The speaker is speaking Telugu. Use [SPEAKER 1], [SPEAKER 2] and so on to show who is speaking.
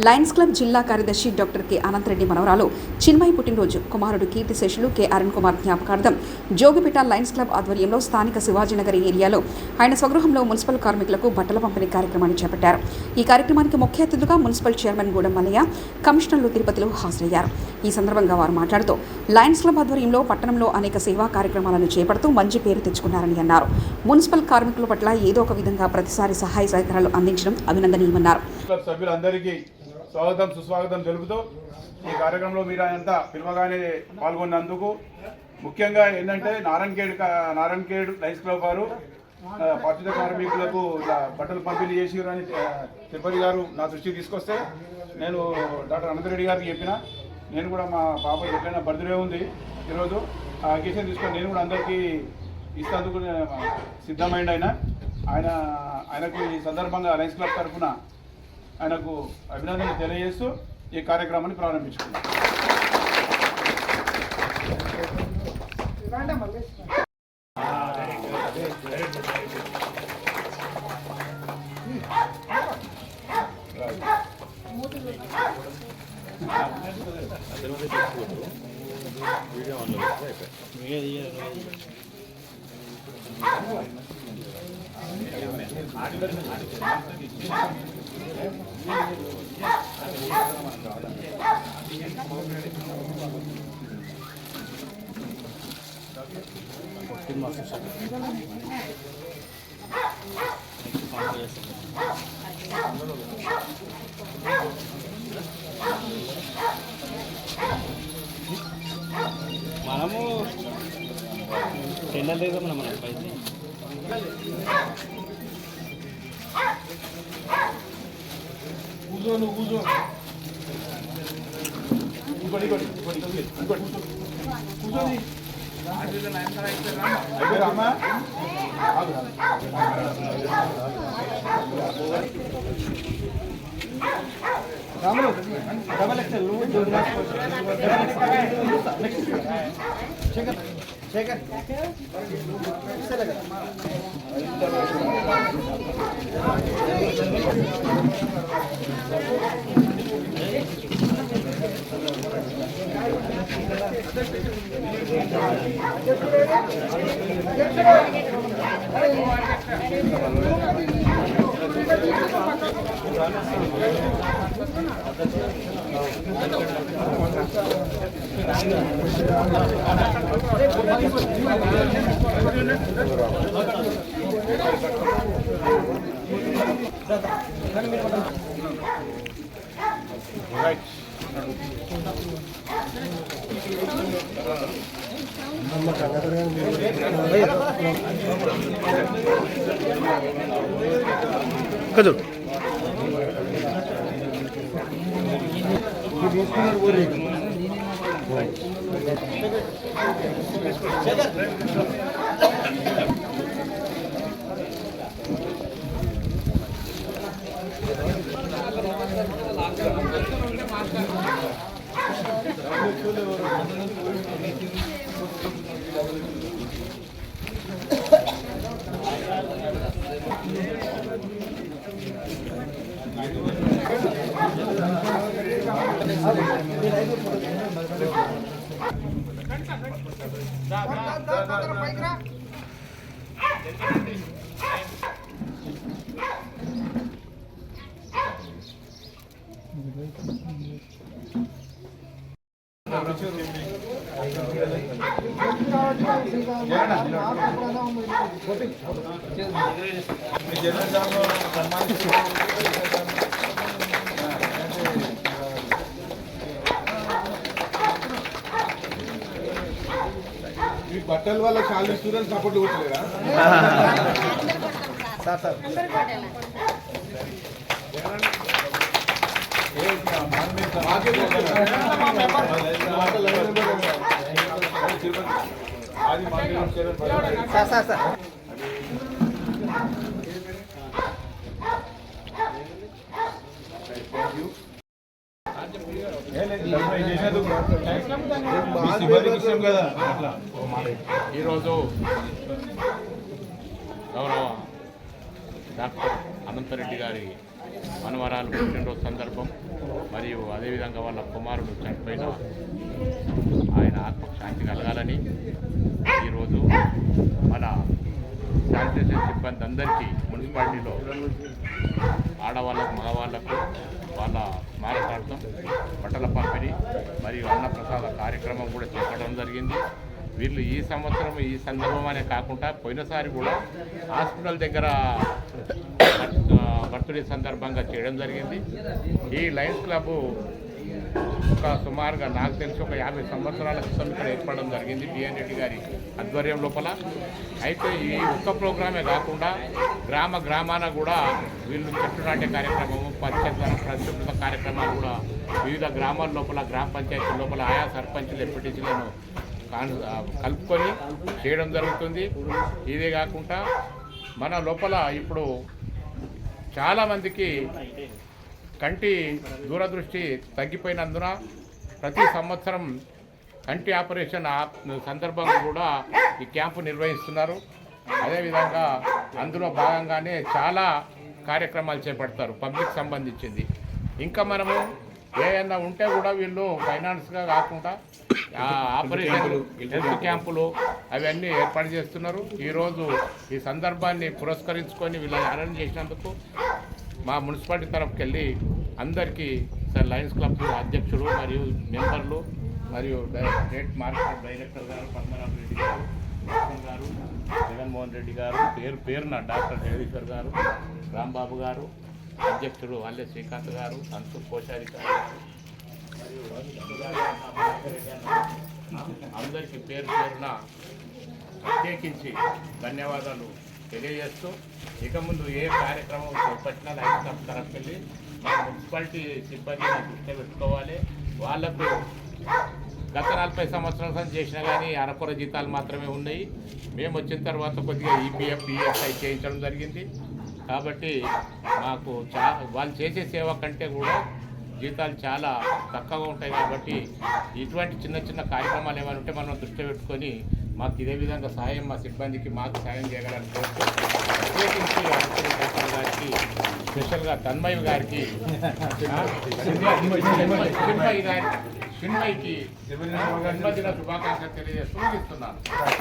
[SPEAKER 1] లయన్స్ క్లబ్ జిల్లా కార్యదర్శి డాక్టర్ కె అనంతరెడ్డి మనవరాలు చిన్మయి పుట్టినరోజు కుమారుడు కీర్తిశేషులు కె అరుణ్ కుమార్ జ్ఞాపకార్థం జోగిపేట లయన్స్ క్లబ్ ఆధ్వర్యంలో స్థానిక శివాజీనగర్ ఏరియాలో ఆయన స్వగృహంలో మున్సిపల్ కార్మికులకు బట్టల పంపిణీ కార్యక్రమాన్ని చేపట్టారు. ఈ కార్యక్రమానికి ముఖ్య అతిథిగా మున్సిపల్ చైర్మన్ గూడెం మల్లయ్య, కమిషనర్లు తిరుపతిలో హాజరయ్యారు. ఈ సందర్భంగా వారు మాట్లాడుతూ లయన్స్ క్లబ్ ఆధ్వర్యంలో పట్టణంలో అనేక సేవా కార్యక్రమాలను చేపడుతూ మంచి పేరు తెచ్చుకున్నారని అన్నారు. మున్సిపల్ కార్మికుల పట్ల ఏదో ఒక విధంగా ప్రతిసారి సహాయ సహకారాలు అందించడం అభినందనీయమన్నారు.
[SPEAKER 2] స్వాగతం సుస్వాగతం తెలుపుతూ ఈ కార్యక్రమంలో మీరు అంతా పిలవగానే పాల్గొన్నందుకు ముఖ్యంగా ఏంటంటే నారాయణఖేడ్ లయన్స్ క్లబ్ వారు పారిశుద్ధ కార్మికులకు బట్టలు పంపిణీ చేసిరని తిరుపతి గారు నా దృష్టికి తీసుకొస్తే నేను డాక్టర్ అనంతరెడ్డి గారికి చెప్పిన, నేను కూడా మా పాప ఎట్లయినా బర్త్డే ఉంది ఈరోజు ఆ అకేషన్ తీసుకొని నేను కూడా అందరికీ ఇస్తేందుకు సిద్ధమైంది. ఆయనకు ఈ సందర్భంగా లయన్స్ క్లబ్ తరఫున ఆయనకు అభినందనలు తెలియజేస్తూ ఈ కార్యక్రమాన్ని ప్రారంభించుకున్నాం.
[SPEAKER 3] మనము టెండర్ లేదా మనం పైసలు కూర్చోను కూర్చో కూర్చోని రాములు డబల్ ఎక్సెల్ శేఖర్ శేఖర్
[SPEAKER 4] కదు
[SPEAKER 2] ఈ బట్టల వల్ల చాలా స్టూడెంట్స్ సపోర్ట్ కొట్టలేదా
[SPEAKER 4] సార్ సార్ సార్ సార్
[SPEAKER 5] ఈరోజు గౌరవ డాక్టర్ అనంతరెడ్డి గారి మనవరాలు పుట్టినరోజు సందర్భం మరియు అదేవిధంగా వాళ్ళ కుమారుడు చనిపోయిన ఆయన ఆత్మకు శాంతి కలగాలని ఈరోజు మన శానిటేషన్ సిబ్బంది అందరికీ మున్సిపాలిటీలో ఆడవాళ్ళకు మగవాళ్లకు వాళ్ళ స్మారకార్థం బట్టల పంపిణీ మరియు అన్నప్రసాద కార్యక్రమం కూడా చేపట్టడం జరిగింది. వీళ్ళు ఈ సంవత్సరం ఈ సందర్భం అనే కాకుండా పోయినసారి కూడా హాస్పిటల్ దగ్గర బర్త్డే సందర్భంగా చేయడం జరిగింది. ఈ లయన్స్ క్లబ్ ఒక సుమారుగా నాకు తెలిసి ఒక 50 సంవత్సరాల క్రితం ఇక్కడ ఏర్పడడం జరిగింది బిఎన్ రెడ్డి గారి ఆధ్వర్యం లోపల. అయితే ఈ ఒక్క ప్రోగ్రామే కాకుండా గ్రామాన కూడా వీళ్ళు చెట్టు నాటే కార్యక్రమము, పరిశుభ్రత కార్యక్రమాలు కూడా వివిధ గ్రామాల లోపల గ్రామ పంచాయతీ లోపల ఆయా సర్పంచులు ఎంపీటీసీలను కలుపుకొని చేయడం జరుగుతుంది. ఇదే కాకుండా మన లోపల ఇప్పుడు చాలామందికి కంటి దూరదృష్టి తగ్గిపోయినందున ప్రతి సంవత్సరం కంటి ఆపరేషన్ సందర్భంగా కూడా ఈ క్యాంపు నిర్వహిస్తున్నారు. అదేవిధంగా అందులో భాగంగానే చాలా కార్యక్రమాలు చేపడతారు పబ్లిక్ సంబంధించింది. ఇంకా మనము ఏదైనా ఉంటే కూడా వీళ్ళు ఫైనాన్స్గా కాకుండా ఆపరేషన్ హెల్త్ క్యాంపులు అవన్నీ ఏర్పాటు చేస్తున్నారు. ఈరోజు ఈ సందర్భాన్ని పురస్కరించుకొని వీళ్ళని అరేంజ్ చేసినందుకు మా మున్సిపాలిటీ తరఫుకి వెళ్ళి అందరికీ లయన్స్ క్లబ్ అధ్యక్షుడు మరియు మెంబర్లు మరియు స్టేట్ మార్కెట్ డైరెక్టర్ గారు పద్మనాభ రెడ్డి గారు, లక్ష్మణ్ గారు, జగన్మోహన్ రెడ్డి గారు, పేరున డాక్టర్ జగదీశ్వర్ గారు, రాంబాబు గారు, అధ్యక్షుడు అల్లె శ్రీకాంత్ గారు, సంతూర్ కోశారి గారు మరియు అందరికీ పేరున ప్రత్యేకించి ధన్యవాదాలు తెలియజేస్తూ ఇక ముందు ఏ కార్యక్రమం చేపట్టినా లయన్స్ క్లబ్ తరఫుకి వెళ్ళి మన మున్సిపాలిటీ సిబ్బందిని దృష్టి పెట్టుకోవాలి. వాళ్లకు గత 40 సంవత్సరాల చేసినా కానీ అరకొర జీతాలు మాత్రమే ఉన్నాయి. మేము వచ్చిన తర్వాత కొద్దిగా ఈపీఎఫ్ ఈఎస్ఐ చేయించడం జరిగింది. కాబట్టి మాకు వాళ్ళు చేసే సేవ కంటే కూడా జీతాలు చాలా తక్కువగా ఉంటాయి. కాబట్టి ఇటువంటి చిన్న కార్యక్రమాలు ఏమైనా ఉంటే మనం దృష్టి పెట్టుకొని మాకు ఇదే విధంగా సహాయం మా సిబ్బందికి మాకు సహాయం చేయగలని కోరుతూ ప్రత్యేకించి డాక్టర్ గారికి స్పెషల్గా తన్మయ్య గారికి చిన్మయ్యకి జన్మదిన శుభాకాంక్షలు తెలియజేస్తూ ముగిస్తున్నాను.